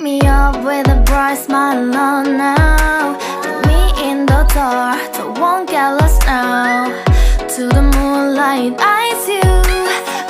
me up with a bright smile on now. Put me in the dark, so won't get lost now. To the moonlight, eyes you.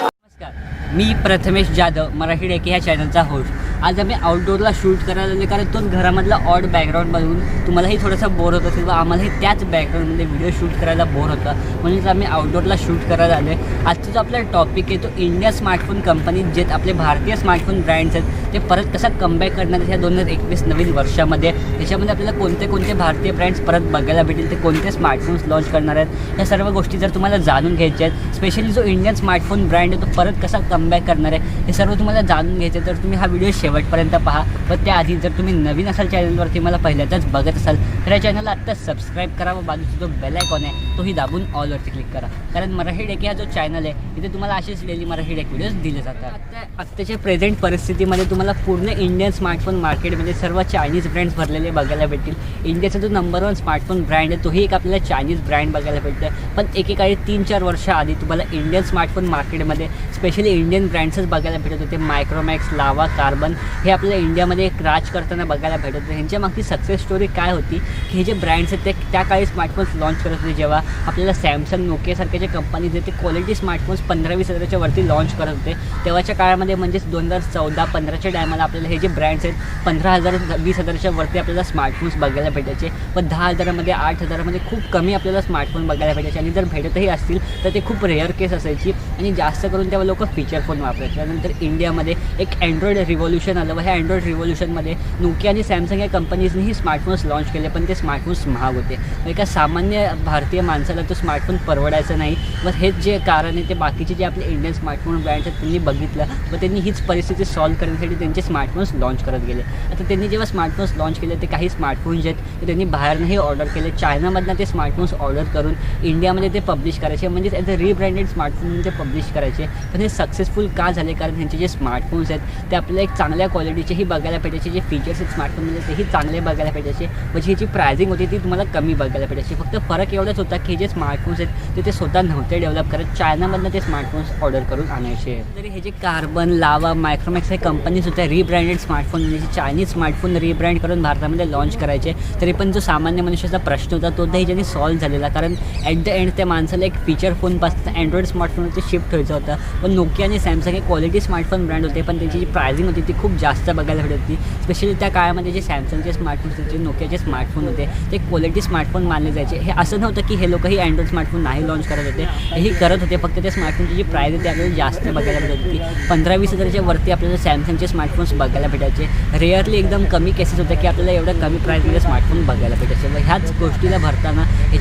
नमस्कार, मी प्रथमेश जाधव, मराठी टेकी ह्या चॅनलचा host. आज आम्ही आउटडोअरला shoot करायला आलो कारण तो घरामधला ऑड बॅकग्राऊंड बघून तुम्हालाही थोडासा बोर होत असेल व आम्हालाही त्याच बॅकग्राऊंडमध्ये व्हिडिओ शूट करायला बोर होता, म्हणूनच आम्ही आउटडोअरला शूट करायला आलो आहे. आजचा जो आपला टॉपिक आहे तो इंडिया स्मार्टफोन कंपनी जे आपले भारतीय स्मार्टफोन ब्रँड्स आहेत ते परत कसा कमबॅक करणार ह्या 2021 नवीन वर्षामध्ये. त्याच्यामध्ये आपल्याला कोणते कोणते भारतीय ब्रँड्स परत बघायला भेटेल, ते कोणते स्मार्टफोन्स लॉन्च करणार आहेत, ह्या सर्व गोष्टी जर तुम्हाला जाणून घ्यायच्या आहेत. स्पेशली जो इंडियन स्मार्टफोन ब्रँड आहे तो परत कसा कमबॅक करणार आहे हे सर्व तुम्हाला जाणून घ्यायचं तर तुम्ही हा व्हिडिओ शेवटपर्यंत पहा. व त्याआधी जर तुम्ही नवीन असाल चॅनलवरती मला पहिल्यांदाच बघत असाल तर या चॅनलला आत्ता सबस्क्राईब करा व बाजूचा जो बेल आयकॉन आहे तोही दाबून ऑलवरती क्लिक करा, कारण मराठी टेकी हा जो चॅनल आहे इथे तुम्हाला असेच डेली मराठी टेक व्हिडिओज दिले जातात. आत्ताच्या प्रेझेंट परिस्थितीमध्ये तुम्हाला पूर्ण इंडियन स्मार्टफोन मार्केटमध्ये सर्व चायनीज ब्रँड्स भरलेले बघायला भेटतील. इंडियाचा जो नंबर 1 स्मार्टफोन ब्रँड आहे तोही एक आपल्याला चायनीज ब्रँड बघायला भेटतो. पण एकेकाळी 3-4 वर्ष आधी तुम्हाला इंडियन स्मार्टफोन मार्केटमध्ये स्पेशली इंडियन ब्रँड्सच बघायला भेटत होते. मायक्रोमॅक्स, लावा, कार्बन हे आपल्या इंडियामध्ये एक राज करताना बघायला भेटत होते. ह्यांच्या मागची सक्सेस स्टोरी काय होती की हे जे ब्रँड्स आहेत ते त्या काळी स्मार्टफोन्स लॉन्च करत होते जेव्हा आपल्याला सॅमसंग, नोकियासारख्या ज्या कंपनीज आहेत ते क्वालिटी स्मार्टफोन्स 15-20 हजाराच्या वरती लॉन्च करत होते. तेव्हाच्या काळामध्ये म्हणजेच 2014-15च्या टायमाला आपल्याला हे जे ब्रँड्स आहेत 15,000-20 हजाराच्या वरती आपल्याला स्मार्टफोन्स बघायला भेटायचे. पण 10,000मध्ये 8,000मध्ये खूप कमी आपल्याला स्मार्टफोन बघायला भेटायचे आणि जर भेटतही असतील तर ते खूप रेअर केस असायची आणि जास्त करून तेव्हा लोक फीचर फोन वापरायचे. त्यानंतर इंडियामध्ये एक अँड्रॉइड रिव्होल्यूशन आलं व ह्या अँड्रॉइड रिव्होल्यूशनमध्ये नोकिया आणि सॅमसंग या कंपनीजनेही स्मार्टफोन्स लॉन्च केले, पण ते स्मार्टफोन्स महाग होते. एका सामान्य भारतीय माणसाला तो स्मार्टफोन परवडायचा नाही व हेच जे कारण आहे ते बाकीचे जे आपले इंडियन स्मार्टफोन ब्रँड्स आहेत त्यांनी बघितलं व त्यांनी हीच परिस्थिती सॉल्व्ह करण्यासाठी त्यांचे स्मार्टफोन्स लॉन्च करत गेले. आता त्यांनी जेव्हा स्मार्टफोन्स लॉन्च केले ते काही स्मार्टफोन्स जे आहेत ते त्यांनी बाहेरनंही ऑर्डर केले. चायनामधनं ते स्मार्टफोन्स ऑर्डर करून इंडियामध्ये ते पब्लिश करायचे, म्हणजेच ॲज अ रिब्रँडेड स्मार्टफोन ते पब्लिश करायचे. पण हे सक्सेसफुल का झाले, कारण त्यांचे जे स्मार्टफोन्स आहेत ते आपल्याला एक चांगल्या क्वालिटीचेही बघायला भेटायचे. जे फीचर्स आहेत स्मार्टफोनमध्ये तेही चांगले बघायला भेटायचे, म्हणजे ह्याची प्रायझिंग होती ती तुम्हाला कमी बघायला भेटायची. फक्त फरक एवढाच होता की जे स्मार्टफोन्स आहेत ते स्वतः नव्हते डेव्हलप करत, चायनामधनं ते स्मार्टफोन्स ऑर्डर करून आणायचे. तरी हे जे कार्बन, लावा, मायक्रोमॅक्स हे कंपनीज होत्या रिब्रँडेड स्मार्टफोन म्हणजे चायनीज स्मार्टफोन रिब्रँड करून भारतामध्ये लॉन्च करायचे. तरी पण जो सामान्य मनुष्याचा प्रश्न होता तो ही ज्यांनी सॉल्व्ह झालेला, कारण ॲट द एंड त्या माणसाला एक फीचर फोनपासून अँड्रॉइड स्मार्टफोनवरती शिफ्ट व्हायचं होतं. पण नोकिया आणि सॅमसंग हे क्वालिटी स्मार्टफोन ब्रँड होते, पण त्यांची जी प्रायझिंग होती ती खूप जास्त बघायला भेटत होती. स्पेशली त्या काळामध्ये जे सॅमसंगचे स्मार्टफोन्स होते, जे नोकियाचे स्मार्टफोन होते ते क्वालिटी स्मार्टफोन मानले जायचे. हे असं नव्हतं की हे लोकही अँड्रॉइड स्मार्टफोन नाही लॉन्च करत होते, हेही करत होते, फक्त त्या स्मार्टफोनची जी प्राईस आहे ती आपल्याला जास्त बघायला भेटत होती. 15-20 हजाराच्या वरती आपल्याला सॅमसंगचे स्मार्टफोन्स बघायला भेटायचे. रेअरली एकदम कमी केसेस होते की आपल्याला एवढं कमी प्राईजमध्ये स्मार्टफोन बघायला भेटायचे. व ह्याच गोष्टीला भरताना हे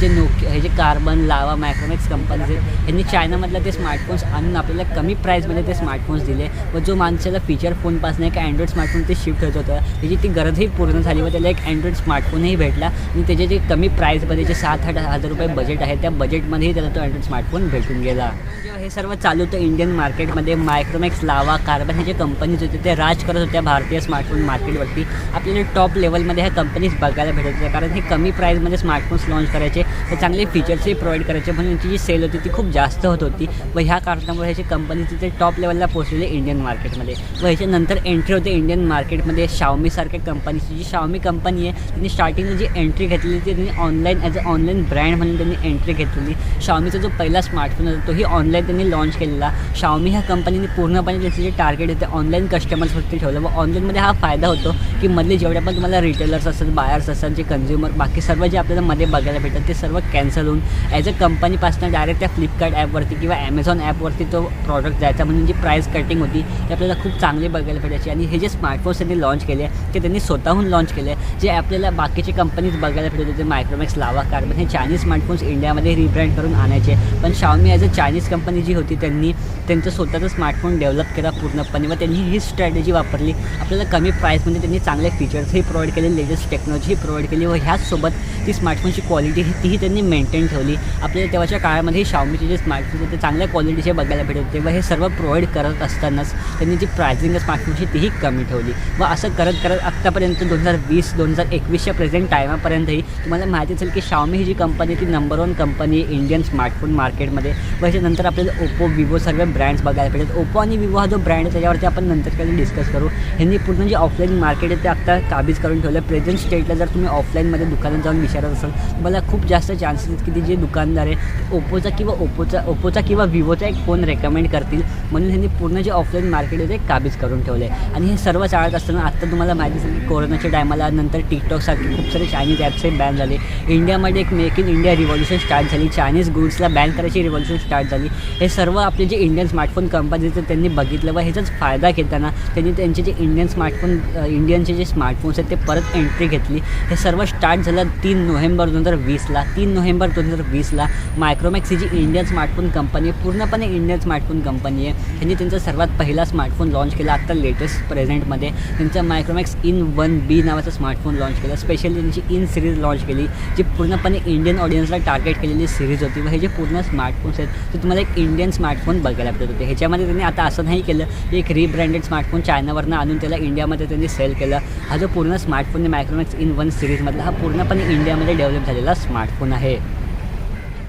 जे कार्बन, लावा, मायक्रोमॅक्स कंपनीज आहेत यांनी चायनामधला ते स्मार्टफोन्स आणून आपल्याला कमी प्राईजमध्ये ते स्मार्टफोन्स दिले व जो माणसाला फीचर फोनपासून एक अँड्रॉइड स्मार्टफोन ते शिफ्ट होत होतं त्याची ती गरजही पूर्ण झाली व त्याला एक अँड्रॉइड स्मार्टफोनही भेटला आणि त्याचे जे कमी प्राईजमध्ये जे 7-8 हजार रुपये बजेट आहे त्या बजेटमध्येही त्याला तो अँड्रॉइड स्मार्टफोन भेटून गेला. जेव्हा हे सर्व चालू होतं इंडियन मार्केटमध्ये मायक्रोमॅक्स, लावा, कार्बन हे जे कंपनीज होते ते राज करत होत्या भारतीय स्मार्टफोन मार्केटवरती. आपल्याला टॉप लेवलमध्ये ह्या कंपनीज बघायला भेटत होत्या, कारण हे कमी प्राईजमध्ये स्मार्टफोन्स लॉन्च करायचे तर चांगले फीचर्सही प्रोव्हाइड करायचे, म्हणून यांची जी सेल होती ती खूप जास्त होत होती व ह्या कारणामुळे ह्याची कंपनीज तिथे टॉप लेवलला पोहोचलेले इंडियन मार्केटमध्ये. व ह्याच्यानंतर एंट्री होते इंडियन मार्केटमध्ये Xiaomi सारख्या कंपनीची. जी Xiaomi कंपनी आहे त्यांनी स्टार्टिंगला जी एंट्री घेतलेली ती त्यांनी online as a online brand म्हणून त्यांनी एंट्री घेतलेली. Xiaomiचा जो पहिला स्मार्टफोन होता तोही ऑनलाईन त्यांनी लॉन्च केलेला. Xiaomi ह्या कंपनीने पूर्णपणे त्याचे जे टार्गेट आहे ते ऑनलाईन कस्टमर्सवरती ठेवलं व ऑनलाईनमध्ये हा फायदा होतो की मधले जेवढे पण तुम्हाला रिटेलर्स असतात, बायर्स असतात, जे कन्झ्युमर बाकी सर्व जे आपल्याला मध्ये बघायला भेटतात ते सर्व कॅन्सल होऊन ॲज अ कंपनीपासून डायरेक्ट त्या फ्लिपकार्ट ॲपवरती किंवा ॲमेझॉन ॲपवरती तो प्रॉडक्ट जायचा, म्हणून जी प्राईस कटिंग होती ती आपल्याला खूप चांगली बघायला भेटायची. आणि हे जे स्मार्टफोन्स त्यांनी लॉन्च केले ते त्यांनी स्वतःहून लॉन्च केले, जे आपल्याला बाकीचे कंपनीज बघायला भेटत होते. मायक्रोमॅक्स, लावा, कार्बन हे चायनीज स्मार्टफोन्स इंडियामध्ये रिब्रँड करून आणायचे, पण Xiaomi as a Chinese company जी होती त्यांनी त्यांचं स्वतःचा स्मार्टफोन डेव्हलप केला पूर्णपणे व त्यांनी ही स्ट्रॅटेजी वापरली. आपल्याला कमी प्राईसमध्ये त्यांनी चांगले फीचर्सही प्रोव्हाइड केले, लेटेस्ट टेक्नॉलॉजी प्रोव्हाइड केली व ह्याचसोबत ती स्मार्टफोनची क्वालिटी तीही त्यांनी मेंटेन ठेवली. आपल्याला तेव्हाच्या काळामध्ये Xiaomiचे जे स्मार्टफोन्स होते ते चांगल्या क्वालिटीचे बघायला भेटत होते व हे सर्व प्रोव्हाइड करत असतानाच त्यांनी जी प्रायझिंग स्मार्टफोनची तीही कमी ठेवली. व असं करत करत आत्तापर्यंत 2020-2021च्या प्रेझेंट टायमापर्यंतही तुम्हाला माहिती असेल की Xiaomi ही जी कंपनी ती नंबर 1 कंपनी आहे इंडियन स्मार्टफोन मार्केटमध्ये. व ह्याच्यानंतर आपल्याला ओप्पो, विवो सर्व ब्रँड्स बघायला भेटतात. ओप्पो आणि विवो हा जो ब्रँड आहे त्याच्यावरती आपण नंतर काही डिस्कस करू. ह्यांनी पूर्ण जे ऑफलाईन मार्केट आहे ते आत्ता काबीज करून ठेवलं. प्रेझेंट स्टेटला जर तुम्ही ऑफलाईनमध्ये दुकानात जाऊन विचारत असाल मला खूप जास्त चान्सेस आहेत की ते जे दुकानदार आहे ओप्पोचा किंवा विवोचा एक फोन रेकमेंड करतील, म्हणून ह्यांनी पूर्ण जे ऑफलाईन मार्केट आहे ते काबीज करून ठेवले आहे. आणि हे सर्व चालत असताना आत्ता तुम्हाला माहिती असेल की कोरोनाच्या टायमाला नंतर टिकटॉकसारखे खूप सारे चायनीज ॲप्सही बॅन झाले. इंडियामध्ये एक make in India revolution start झाली, चायनीज गुड्सला बॅन करायची रिव्हॉल्युशन स्टार्ट झाली. हे सर्व आपले जे इंडियन स्मार्टफोन कंपनीचं त्यांनी बघितलं व ह्याचाच फायदा घेताना त्यांनी त्यांचे जे इंडियनचे जे स्मार्टफोन्स आहेत ते परत एंट्री घेतली. हे सर्व स्टार्ट झालं 3 नोव्हेंबर 2020ला. 3 नोव्हेंबर 2020ला मायक्रोमॅक्स ही जी इंडियन स्मार्टफोन कंपनी आहे, पूर्णपणे इंडियन स्मार्टफोन कंपनी आहे, त्यांनी त्यांचा सर्वात पहिला स्मार्टफोन लॉन्च केला आत्ता लेटेस्ट प्रेझेंटमध्ये. त्यांचा मायक्रोमॅक्स इन 1B नावाचा स्मार्टफोन लॉन्च केला. स्पेशली त्यांची इन सिरीज लॉन्च केली जी पूर्णपणे इंडियन ऑडियन्सला टार्गेट केलेली सिरीज होती. व हे जे पूर्ण स्मार्टफोन्स आहेत ते तुम्हाला एक इंडियन स्मार्टफोन बघायला भेटत होते. ह्याच्यामध्ये त्यांनी आता असं नाही केलं की एक रिब्रँडेड स्मार्टफोन चायनावरनं आणून त्याला इंडियामध्ये त्यांनी सेल केलं. हा जो पूर्ण स्मार्टफोन आहे मायक्रोमॅक्स इन 1 सिरीजमधला हा पूर्णपणे इंडियामध्ये डेव्हलप झालेला स्मार्टफोन आहे.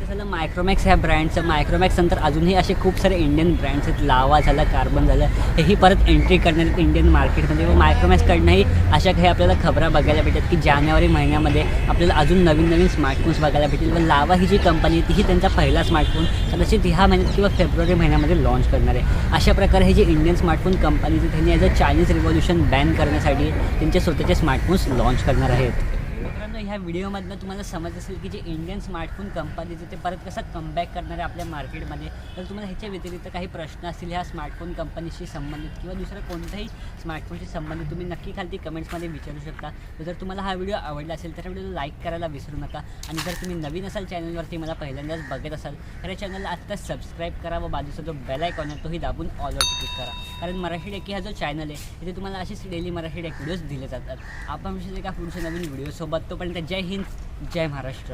झालं मायक्रोमॅक्स ह्या ब्रँडचं. मायक्रोमॅक्स नंतर अजूनही असे खूप सारे इंडियन ब्रँड्स आहेत, लावा झालं, कार्बन झालं, हेही परत एंट्री करणार आहेत इंडियन मार्केटमध्ये. व मायक्रोमॅक्सकडनंही अशा काही आपल्याला खबरा बघायला भेटतात की जानेवारी महिन्यामध्ये आपल्याला अजून नवीन स्मार्टफोन्स बघायला भेटेल. व लावा ही जी कंपनी आहे तीही त्यांचा पहिला स्मार्टफोन कदाचित ह्या महिन्यात किंवा फेब्रुवारी महिन्यामध्ये लॉन्च करणार आहे. अशा प्रकारे हे जे इंडियन स्मार्टफोन कंपनीचे त्यांनी as a Chinese revolution ban करण्यासाठी त्यांचे स्वतःचे स्मार्टफोन्स लॉन्च करणार आहेत. ह्या व्हिडिओमधनं तुम्हाला समज असेल की जे इंडियन स्मार्टफोन कंपनीचे ते परत कसं कमबॅक करणार आहे आपल्या मार्केटमध्ये. तर तुम्हाला ह्याच्या व्यतिरिक्त काही प्रश्न असतील ह्या स्मार्टफोन कंपनीशी संबंधित किंवा दुसऱ्या कोणत्याही स्मार्टफोनशी संबंधित तुम्ही नक्की खालती कमेंट्समध्ये विचारू शकता. तर जर तुम्हाला हा व्हिडिओ आवडला असेल तर हा व्हिडिओ लाईक करायला विसरू नका. आणि जर तुम्ही नवीन असाल चॅनलवरती मला पहिल्यांदाच बघत असाल तर या चॅनलला आत्ताच सबस्क्राईब करा व बाजूचा जो बेल आयकॉन आहे तोही दाबून ऑलवर क्लिक करा. कारण मराठी डेकी हा जो चॅनल आहे इथे तुम्हाला असेच डेली मराठी डेक व्हिडिओज दिले जातात. आपण विषय का पुढच्या नवीन व्हिडिओसोबत. तोपर्यंत जय हिंद, जय महाराष्ट्र.